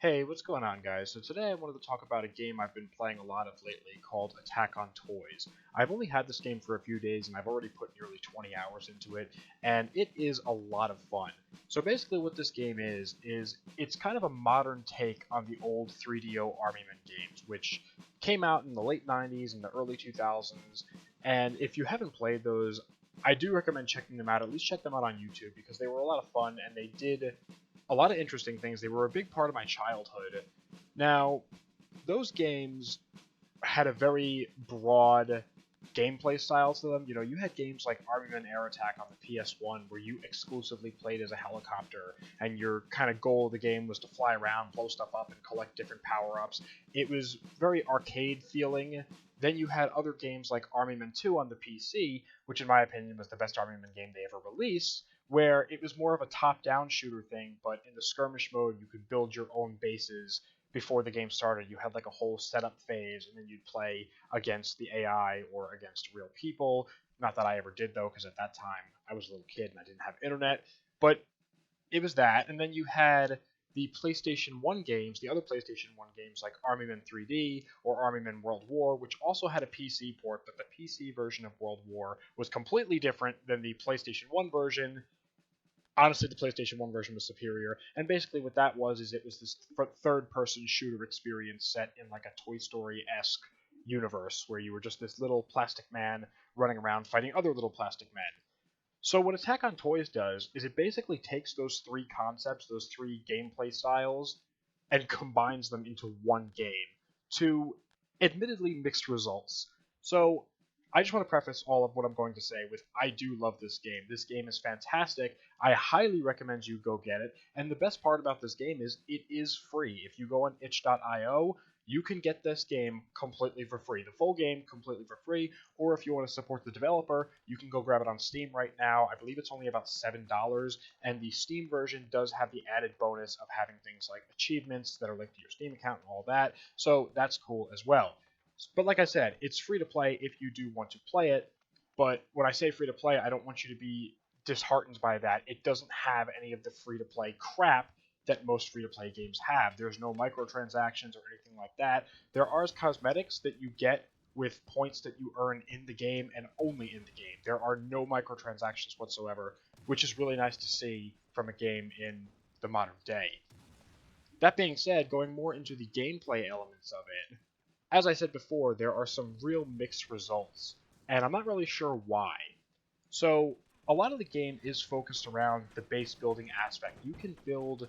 Hey, what's going on, guys? So today I wanted to talk about a game I've been playing a lot of lately called Attack on Toys. I've only had this game for a few days and I've already put nearly 20 hours into it, and it is a lot of fun. So basically what this game is it's kind of a modern take on the old 3DO Army Men games, which came out in the late 90s and the early 2000s, and if you haven't played those, I do recommend checking them out. At least check them out on YouTube because they were a lot of fun and they did a lot of interesting things. They were a big part of my childhood. Now, those games had a very broad gameplay style to them. You know, you had games like Army Men Air Attack on the PS1 where you exclusively played as a helicopter, and your kind of goal of the game was to fly around, blow stuff up, and collect different power-ups. It was very arcade feeling. Then you had other games like Army Men 2 on the PC, which in my opinion was the best Army Men game they ever released, where it was more of a top-down shooter thing, but in the skirmish mode you could build your own bases before the game started. You had like a whole setup phase, and then you'd play against the AI or against real people. Not that I ever did, though, because at that time I was a little kid and I didn't have internet. But it was that, and then you had the PlayStation 1 games, the other PlayStation 1 games like Army Men 3D or Army Men World War, which also had a PC port, but the PC version of World War was completely different than the PlayStation 1 version. Honestly, the PlayStation 1 version was superior, and basically what that was is it was this third-person shooter experience set in like a Toy Story-esque universe where you were just this little plastic man running around fighting other little plastic men. So what Attack on Toys does is it basically takes those three concepts, those three gameplay styles, and combines them into one game to admittedly mixed results. So I just want to preface all of what I'm going to say with I do love this game. This game is fantastic. I highly recommend you go get it. And the best part about this game is it is free. If you go on itch.io, you can get this game completely for free. The full game completely for free. Or if you want to support the developer, you can go grab it on Steam right now. I believe it's only about $7. And the Steam version does have the added bonus of having things like achievements that are linked to your Steam account and all that. So that's cool as well. But like I said, it's free to play if you do want to play it. But when I say free to play, I don't want you to be disheartened by that. It doesn't have any of the free to play crap that most free to play games have. There's no microtransactions or anything like that. There are cosmetics that you get with points that you earn in the game and only in the game. There are no microtransactions whatsoever, which is really nice to see from a game in the modern day. That being said, going more into the gameplay elements of it, as I said before, there are some real mixed results, and I'm not really sure why. So, a lot of the game is focused around the base building aspect. You can build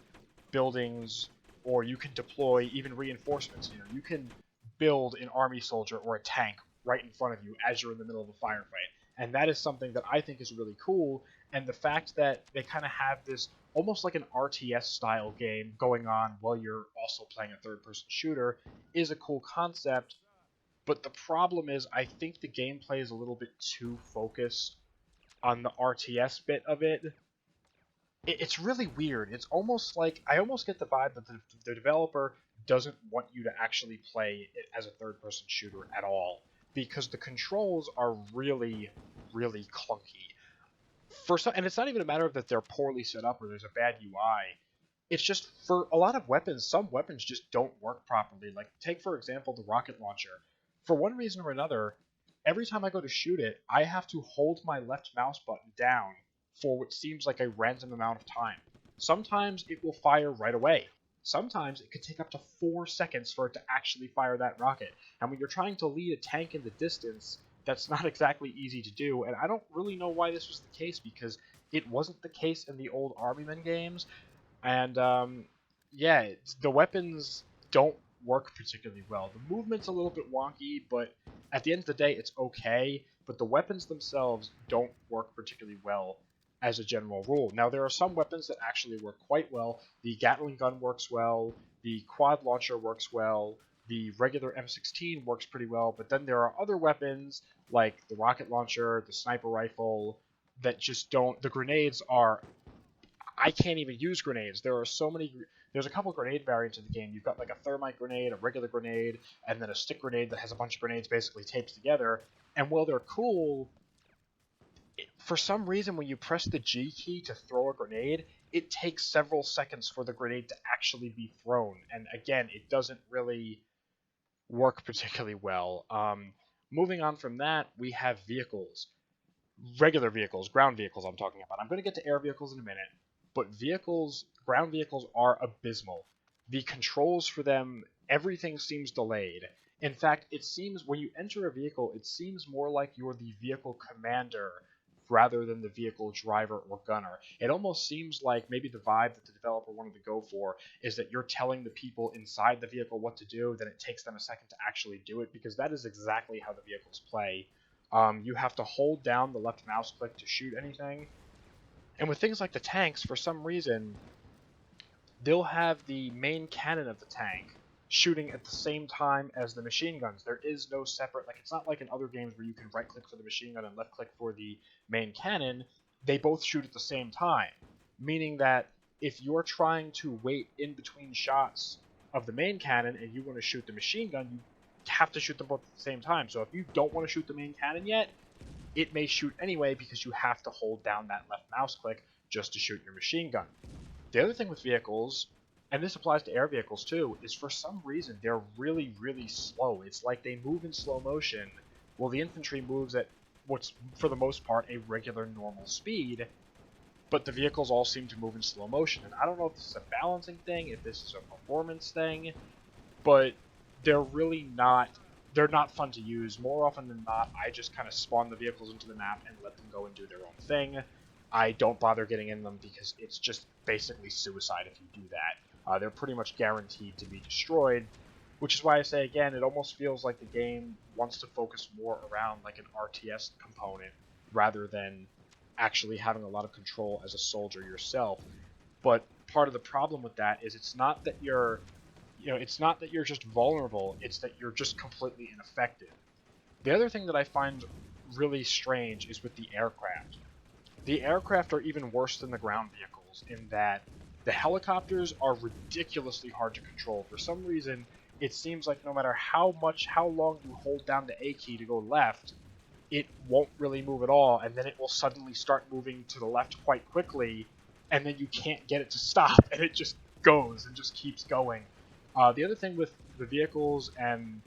buildings, or you can deploy even reinforcements. You know, you can build an army soldier or a tank right in front of you as you're in the middle of a firefight. And that is something that I think is really cool, and the fact that they kind of have this almost like an RTS style game going on while you're also playing a third-person shooter is a cool concept, but the problem is I think the gameplay is a little bit too focused on the RTS bit of it. It's really weird. It's almost like I almost get the vibe that the developer doesn't want you to actually play it as a third-person shooter at all because the controls are really, really clunky. And it's not even a matter of that they're poorly set up or there's a bad UI. It's just for a lot of weapons, some weapons just don't work properly. Like, take for example the rocket launcher. For one reason or another, every time I go to shoot it, I have to hold my left mouse button down for what seems like a random amount of time. Sometimes it will fire right away. Sometimes it could take up to 4 seconds for it to actually fire that rocket. And when you're trying to lead a tank in the distance, that's not exactly easy to do, and I don't really know why this was the case because it wasn't the case in the old Army Men games, and yeah, the weapons don't work particularly well. The movement's a little bit wonky, but at the end of the day, it's okay, but the weapons themselves don't work particularly well as a general rule. Now, there are some weapons that actually work quite well. The Gatling gun works well, the quad launcher works well, the regular M16 works pretty well, but then there are other weapons like the rocket launcher, the sniper rifle, that just don't. The grenades are. I can't even use grenades. There are so many. There's a couple grenade variants in the game. You've got like a thermite grenade, a regular grenade, and then a stick grenade that has a bunch of grenades basically taped together. And while they're cool, for some reason when you press the G key to throw a grenade, it takes several seconds for the grenade to actually be thrown. And again, it doesn't really work particularly well. Moving on from that, we have vehicles. Regular vehicles, ground vehicles I'm talking about. I'm going to get to air vehicles in a minute, but ground vehicles are abysmal. The controls for them, everything seems delayed. In fact, it seems when you enter a vehicle, it seems more like you're the vehicle commander rather than the vehicle driver or gunner. It almost seems like maybe the vibe that the developer wanted to go for is that you're telling the people inside the vehicle what to do, then it takes them a second to actually do it, because that is exactly how the vehicles play. You have to hold down the left mouse click to shoot anything. And with things like the tanks, for some reason, they'll have the main cannon of the tank shooting at the same time as the machine guns. There is no separate, like, it's not like in other games where you can right click for the machine gun and left click for the main cannon. They both shoot at the same time, meaning that if you're trying to wait in between shots of the main cannon and you want to shoot the machine gun, you have to shoot them both at the same time. So if you don't want to shoot the main cannon yet, it may shoot anyway because you have to hold down that left mouse click just to shoot your machine gun. The other thing with vehicles, and this applies to air vehicles too, is for some reason they're really, really slow. It's like they move in slow motion. Well, the infantry moves at what's, for the most part, a regular normal speed, but the vehicles all seem to move in slow motion. And I don't know if this is a balancing thing, if this is a performance thing, but they're not fun to use. More often than not, I just kind of spawn the vehicles into the map and let them go and do their own thing. I don't bother getting in them because it's just basically suicide if you do that. They're pretty much guaranteed to be destroyed, which is why I say, again, it almost feels like the game wants to focus more around like an RTS component rather than actually having a lot of control as a soldier yourself. But part of the problem with that is it's not that you're just vulnerable, it's that you're just completely ineffective. The other thing that I find really strange is with the aircraft. The aircraft are even worse than the ground vehicles in that the helicopters are ridiculously hard to control. For some reason, it seems like no matter how long you hold down the A key to go left, it won't really move at all, and then it will suddenly start moving to the left quite quickly, and then you can't get it to stop, and it just goes and just keeps going. The other thing with the vehicles and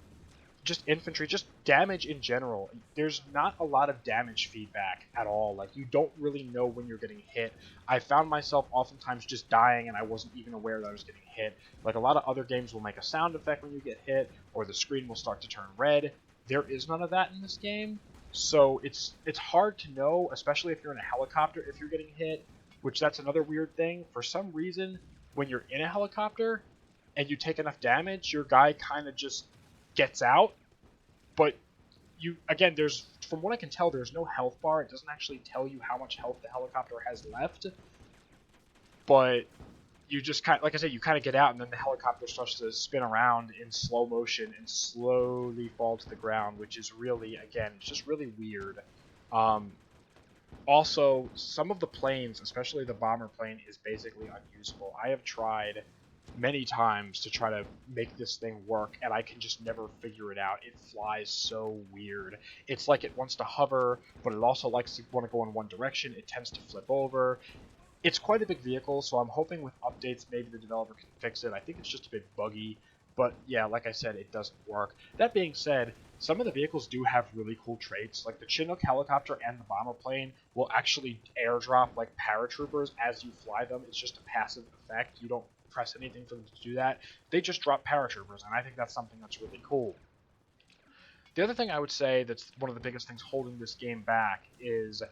just infantry, just damage in general, there's not a lot of damage feedback at all. Like, you don't really know when you're getting hit. I found myself oftentimes just dying and I wasn't even aware that I was getting hit. Like, a lot of other games will make a sound effect when you get hit, or the screen will start to turn red. There is none of that in this game, so it's hard to know, especially if you're in a helicopter, if you're getting hit, which that's another weird thing. For some reason, when you're in a helicopter and you take enough damage, your guy kind of just gets out, but there's, from what I can tell, there's no health bar. It doesn't actually tell you how much health the helicopter has left, but you just kind of, like I said, you kind of get out, and then the helicopter starts to spin around in slow motion and slowly fall to the ground, which is really, again, just really weird. Also, some of the planes, especially the bomber plane, is basically unusable. I have tried many times to try to make this thing work, and I can just never figure it out. It flies so weird. It's like it wants to hover, but it also likes to want to go in one direction. It tends to flip over. It's quite a big vehicle, so I'm hoping with updates maybe the developer can fix it. I think it's just a bit buggy, but yeah, like I said, it doesn't work. That being said, some of the vehicles do have really cool traits. Like the Chinook helicopter and the bomber plane will actually airdrop like paratroopers as you fly them. It's just a passive effect. You don't press anything for them to do that. They just drop paratroopers, and I think that's something that's really cool. The other thing I would say that's one of the biggest things holding this game back is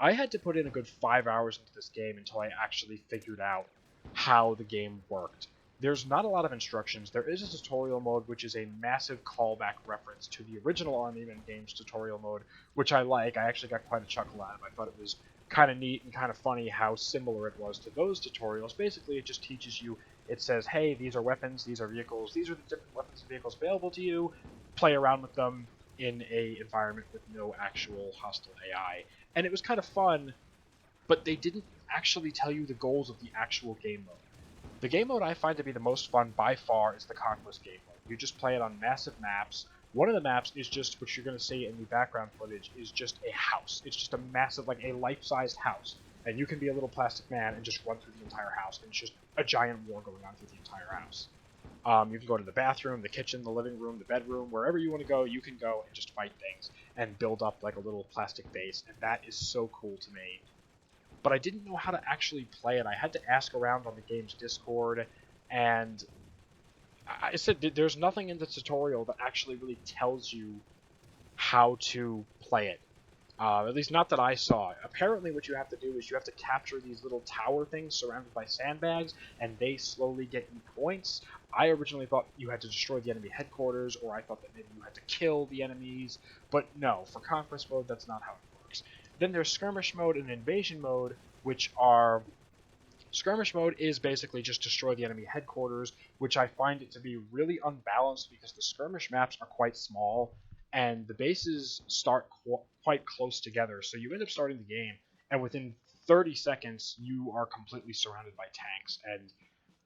I had to put in a good 5 hours into this game until I actually figured out how the game worked. There's not a lot of instructions. There is a tutorial mode, which is a massive callback reference to the original Army Men games tutorial mode, which I like. I actually got quite a chuckle out of it. I thought it was kind of neat and kind of funny how similar it was to those tutorials. Basically, it just teaches you, it says, hey, these are weapons, these are vehicles, these are the different weapons and vehicles available to you. Play around with them in a environment with no actual hostile AI. And it was kind of fun, but they didn't actually tell you the goals of the actual game mode. The game mode I find to be the most fun by far is the Conquest game mode. You just play it on massive maps. One of the maps is just, which you're going to see in the background footage, is just a house. It's just a massive, like a life-sized house. and you can be a little plastic man and just run through the entire house, and it's just a giant war going on through the entire house. You can go to the bathroom, the kitchen, the living room, the bedroom, wherever you want to go, you can go and just fight things and build up like a little plastic base, and that is so cool to me. But I didn't know how to actually play it. I had to ask around on the game's Discord, and I said there's nothing in the tutorial that actually really tells you how to play it. At least not that I saw. Apparently what you have to do is you have to capture these little tower things surrounded by sandbags, and they slowly get you points. I originally thought you had to destroy the enemy headquarters, or I thought that maybe you had to kill the enemies, but no, for Conquest mode, that's not how it works. Then there's Skirmish mode and Invasion mode, which are... Skirmish mode is basically just destroy the enemy headquarters, which I find it to be really unbalanced because the skirmish maps are quite small, and the bases start quite close together, so you end up starting the game, and within 30 seconds, you are completely surrounded by tanks, and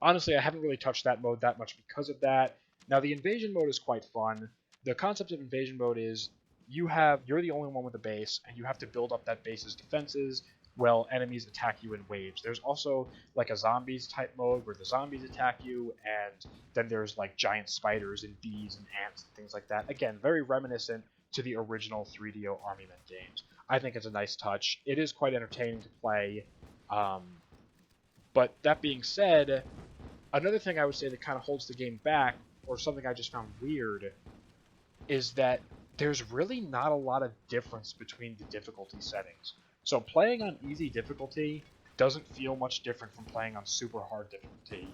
honestly, I haven't really touched that mode that much because of that. Now, the invasion mode is quite fun. The concept of invasion mode is you're the only one with a base, and you have to build up that base's defenses, while enemies attack you in waves. There's also like a zombies type mode where the zombies attack you, and then there's like giant spiders and bees and ants and things like that. Again, very reminiscent to the original 3DO Army Men games. I think it's a nice touch. It is quite entertaining to play. But that being said, another thing I would say that kind of holds the game back, or something I just found weird, is that there's really not a lot of difference between the difficulty settings. So playing on easy difficulty doesn't feel much different from playing on super hard difficulty.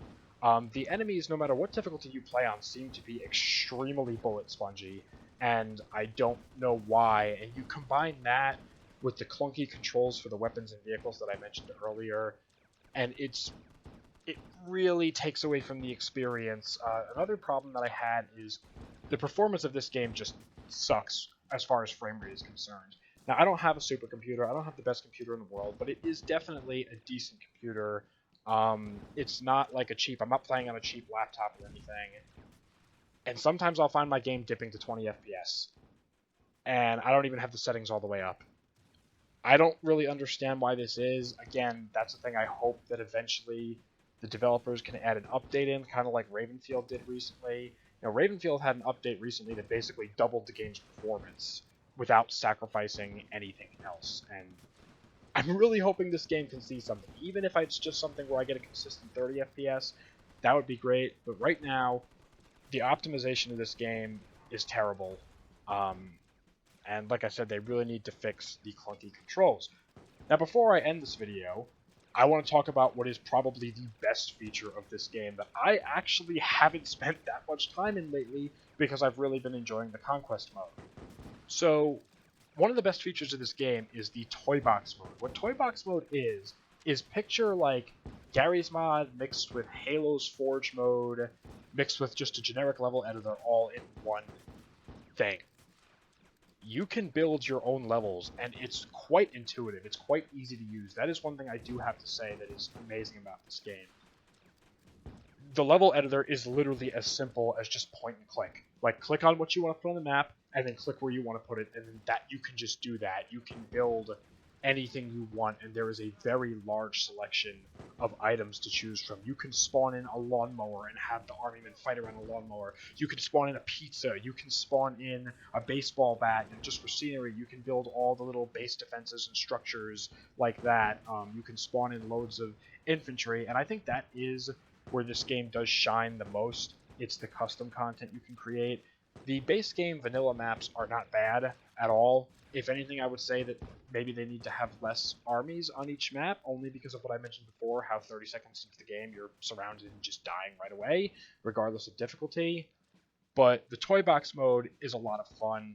The enemies, no matter what difficulty you play on, seem to be extremely bullet spongy, and I don't know why. And you combine that with the clunky controls for the weapons and vehicles that I mentioned earlier, and it really takes away from the experience. Another problem that I had is the performance of this game just sucks as far as frame rate is concerned. Now, I don't have a supercomputer. I don't have the best computer in the world, but it is definitely a decent computer. It's not like I'm not playing on a cheap laptop or anything. And sometimes I'll find my game dipping to 20 FPS. And I don't even have the settings all the way up. I don't really understand why this is. Again, that's the thing I hope that eventually the developers can add an update in, kind of like Ravenfield did recently. You know, Ravenfield had an update recently that basically doubled the game's performance without sacrificing anything else, and I'm really hoping this game can see something. Even if it's just something where I get a consistent 30 FPS, that would be great, but right now, the optimization of this game is terrible, and like I said, they really need to fix the clunky controls. Now, before I end this video, I want to talk about what is probably the best feature of this game that I actually haven't spent that much time in lately because I've really been enjoying the Conquest mode. So, one of the best features of this game is the Toy Box mode. What Toy Box mode is picture like Gary's mod mixed with Halo's Forge mode, mixed with just a generic level editor all in one thing. You can build your own levels, and it's quite intuitive. It's quite easy to use. That is one thing I do have to say that is amazing about this game. The level editor is literally as simple as just point and click. Like, click on what you want to put on the map, and then click where you want to put it, and then you can just do that. You can build anything you want, and there is a very large selection of items to choose from. You can spawn in a lawnmower and have the army men fight around a lawnmower. You can spawn in a pizza. You can spawn in a baseball bat, and just for scenery, you can build all the little base defenses and structures like that. You can spawn in loads of infantry, and I think that is where this game does shine the most. It's the custom content you can create. The base game vanilla maps are not bad at all. If anything, I would say that maybe they need to have less armies on each map, only because of what I mentioned before, how 30 seconds into the game you're surrounded and just dying right away, regardless of difficulty. But the Toy Box mode is a lot of fun.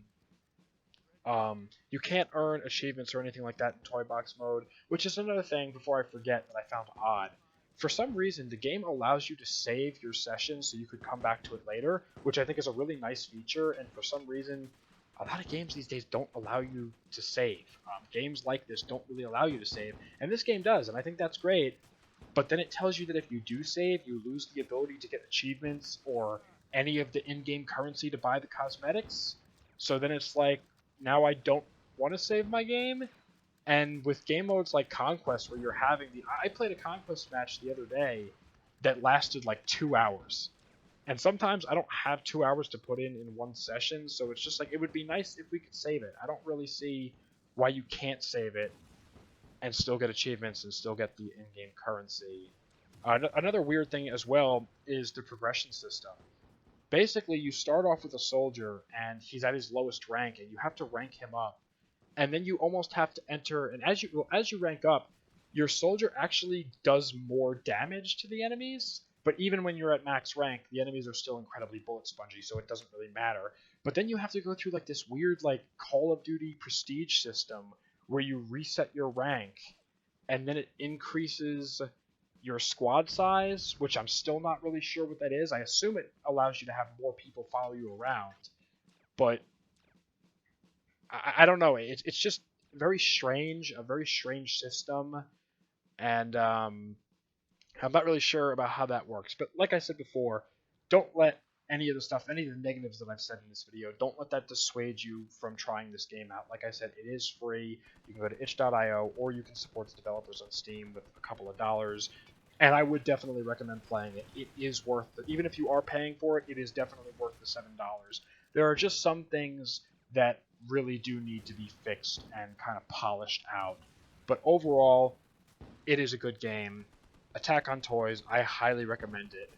You can't earn achievements or anything like that in Toy Box mode, which is another thing, before I forget, that I found odd. For some reason, the game allows you to save your session so you could come back to it later, which I think is a really nice feature, and for some reason, a lot of games these days don't allow you to save. Games like this don't really allow you to save, and this game does, and I think that's great, but then it tells you that if you do save, you lose the ability to get achievements or any of the in-game currency to buy the cosmetics, so then it's like, now I don't want to save my game, And with game modes like Conquest, where you're having I played a Conquest match the other day that lasted like 2 hours. And sometimes I don't have 2 hours to put in one session, so it's just like, it would be nice if we could save it. I don't really see why you can't save it and still get achievements and still get the in-game currency. Another weird thing as well is the progression system. Basically, you start off with a soldier, and he's at his lowest rank, and you have to rank him up. And then you almost have to enter, and as you rank up, your soldier actually does more damage to the enemies. But even when you're at max rank, the enemies are still incredibly bullet spongy, so it doesn't really matter. But then you have to go through like this weird like Call of Duty prestige system where you reset your rank, and then it increases your squad size, which I'm still not really sure what that is. I assume it allows you to have more people follow you around, but I don't know. It's just very strange, a very strange system, and I'm not really sure about how that works. But like I said before, don't let any of the negatives that I've said in this video, don't let that dissuade you from trying this game out. Like I said, it is free. You can go to itch.io, or you can support the developers on Steam with a couple of dollars. And I would definitely recommend playing it. It is worth it. Even if you are paying for it, it is definitely worth the $7. There are just some things that really do need to be fixed and kind of polished out. But overall, it is a good game. Attack on Toys, I highly recommend it.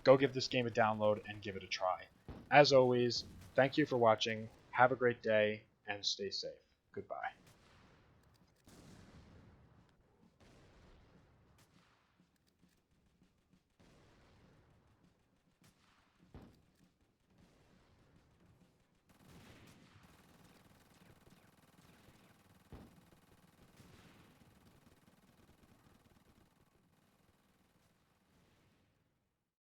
Go give this game a download and give it a try. As always, thank you for watching. Have a great day and stay safe. Goodbye.